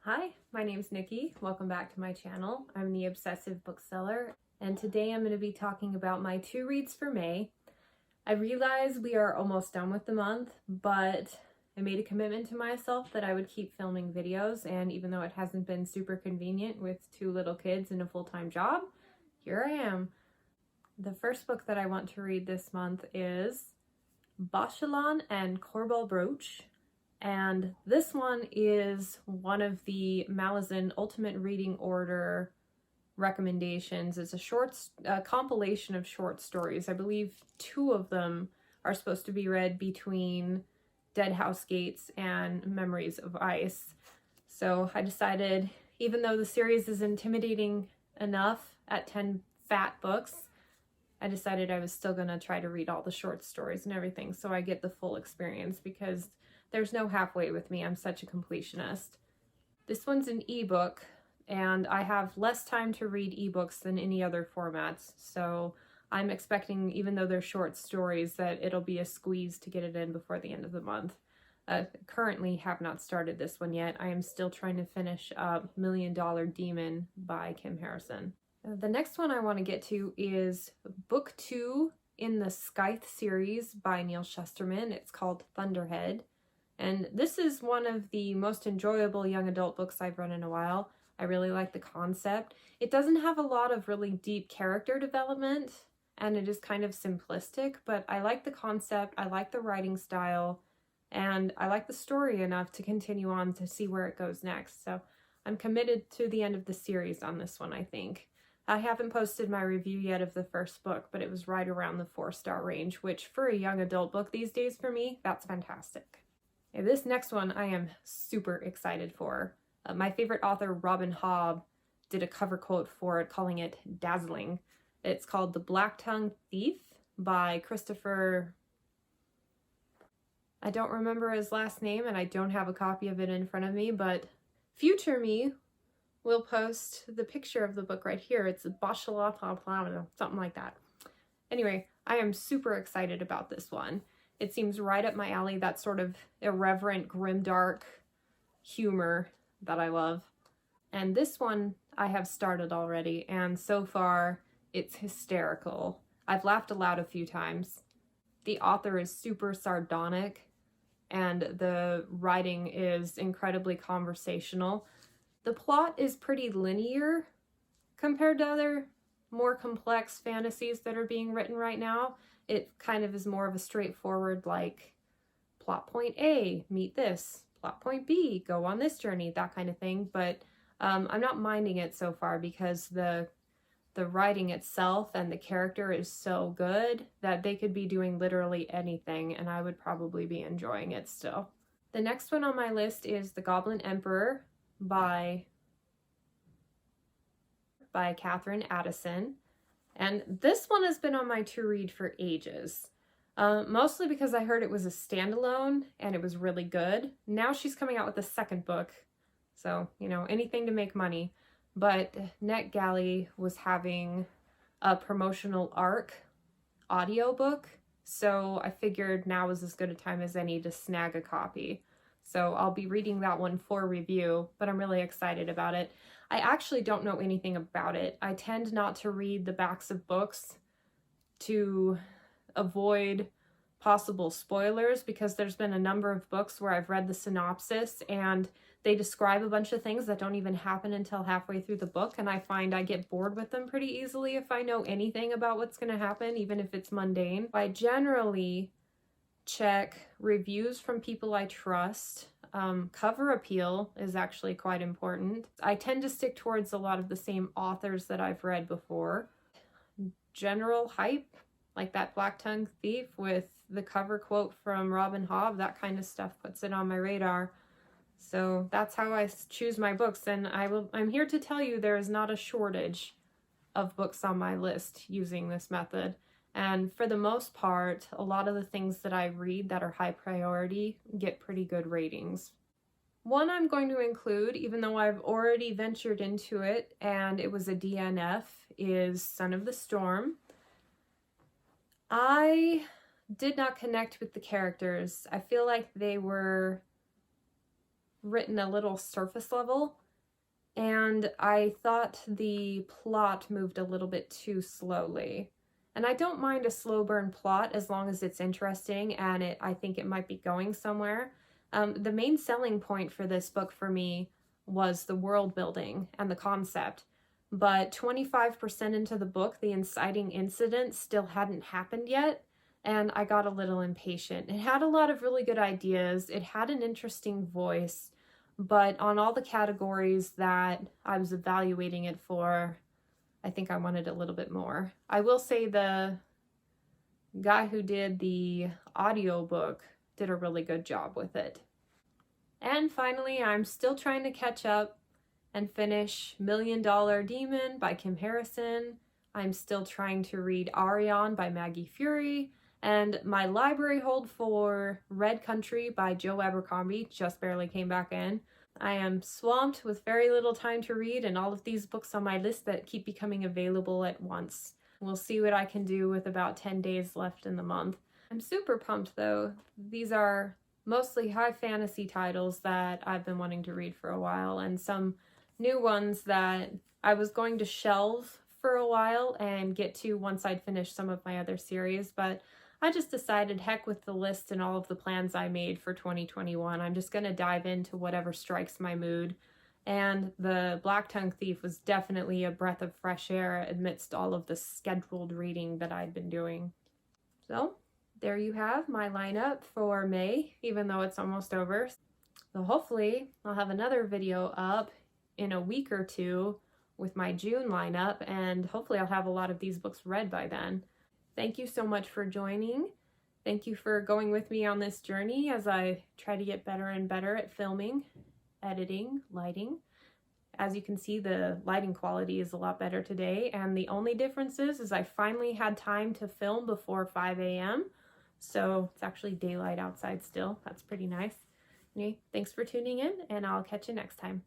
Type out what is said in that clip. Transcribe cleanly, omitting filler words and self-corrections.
Hi, my name's Nikki. Welcome back to my channel. I'm the Obsessive Bookseller, and today I'm going to be talking about my 2 reads for May. I realize we are almost done with the month, but I made a commitment to myself that I would keep filming videos, and even though it hasn't been super convenient with 2 little kids and a full-time job, here I am. The first book that I want to read this month is Bachelon and Corbel Brooch. And this one is one of the Malazan Ultimate Reading Order recommendations. It's a compilation of short stories. I believe 2 of them are supposed to be read between Dead House Gates and Memories of Ice. So I decided, even though the series is intimidating enough at 10 fat books, I decided I was still going to try to read all the short stories and everything so I get the full experience, because there's no halfway with me. I'm such a completionist. This one's an ebook, and I have less time to read ebooks than any other formats, so I'm expecting, even though they're short stories, that it'll be a squeeze to get it in before the end of the month. Currently have not started this one yet. I am still trying to finish $1 Million Demon by Kim Harrison. The next one I want to get to is book 2 in the Scythe series by Neil Shusterman. It's called Thunderhead. And this is one of the most enjoyable young adult books I've read in a while. I really like the concept. It doesn't have a lot of really deep character development, and it is kind of simplistic, but I like the concept, I like the writing style, and I like the story enough to continue on to see where it goes next. So I'm committed to the end of the series on this one, I think. I haven't posted my review yet of the first book, but it was right around the 4-star range, which for a young adult book these days for me, that's fantastic. This next one I am super excited for. My favorite author, Robin Hobb, did a cover quote for it, calling it dazzling. It's called The Black-Tongued Thief by Christopher... I don't remember his last name, and I don't have a copy of it in front of me, but future me will post the picture of the book right here. It's bachelon, something like that. Anyway, I am super excited about this one. It seems right up my alley, that sort of irreverent, grimdark humor that I love. And this one I have started already, and so far it's hysterical. I've laughed aloud a few times. The author is super sardonic, and the writing is incredibly conversational. The plot is pretty linear compared to other more complex fantasies that are being written right now. It kind of is more of a straightforward, like, plot point A, meet this. Plot point B, go on this journey, that kind of thing. But I'm not minding it so far, because the writing itself and the character is so good that they could be doing literally anything, and I would probably be enjoying it still. The next one on my list is The Goblin Emperor by Catherine Addison. And this one has been on my to-read for ages. Mostly because I heard it was a standalone and it was really good. Now she's coming out with a second book. So, you know, anything to make money. But NetGalley was having a promotional ARC audiobook. So I figured now is as good a time as any to snag a copy. So I'll be reading that one for review, but I'm really excited about it. I actually don't know anything about it. I tend not to read the backs of books to avoid possible spoilers, because there's been a number of books where I've read the synopsis and they describe a bunch of things that don't even happen until halfway through the book, and I find I get bored with them pretty easily if I know anything about what's going to happen, even if it's mundane. I generally check reviews from people I trust. Cover appeal is actually quite important. I tend to stick towards a lot of the same authors that I've read before. General hype, like that Black-Tongued Thief with the cover quote from Robin Hobb, that kind of stuff puts it on my radar. So that's how I choose my books, and I'm here to tell you there is not a shortage of books on my list using this method. And for the most part, a lot of the things that I read that are high priority get pretty good ratings. One I'm going to include, even though I've already ventured into it and it was a DNF, is Son of the Storm. I did not connect with the characters. I feel like they were written a little surface level, and I thought the plot moved a little bit too slowly. And I don't mind a slow burn plot as long as it's interesting and I think it might be going somewhere. The main selling point for this book for me was the world building and the concept. But 25% into the book, the inciting incident still hadn't happened yet, and I got a little impatient. It had a lot of really good ideas. It had an interesting voice, but on all the categories that I was evaluating it for, I think I wanted a little bit more. I will say the guy who did the audiobook did a really good job with it. And finally, I'm still trying to catch up and finish $1 Million Demon by Kim Harrison. I'm still trying to read Arion by Maggie Fury, and my library hold for Red Country by Joe Abercrombie just barely came back in. I am swamped with very little time to read and all of these books on my list that keep becoming available at once. We'll see what I can do with about 10 days left in the month. I'm super pumped though. These are mostly high fantasy titles that I've been wanting to read for a while, and some new ones that I was going to shelve for a while and get to once I'd finished some of my other series, but I just decided heck with the list and all of the plans I made for 2021. I'm just going to dive into whatever strikes my mood. And the Black Tongue Thief was definitely a breath of fresh air amidst all of the scheduled reading that I'd been doing. So there you have my lineup for May, even though it's almost over. So hopefully I'll have another video up in a week or two with my June lineup, and hopefully I'll have a lot of these books read by then. Thank you so much for joining. Thank you for going with me on this journey as I try to get better and better at filming, editing, lighting. As you can see, the lighting quality is a lot better today, and the only difference is I finally had time to film before 5 a.m. So it's actually daylight outside still. That's pretty nice. Anyway, thanks for tuning in, and I'll catch you next time.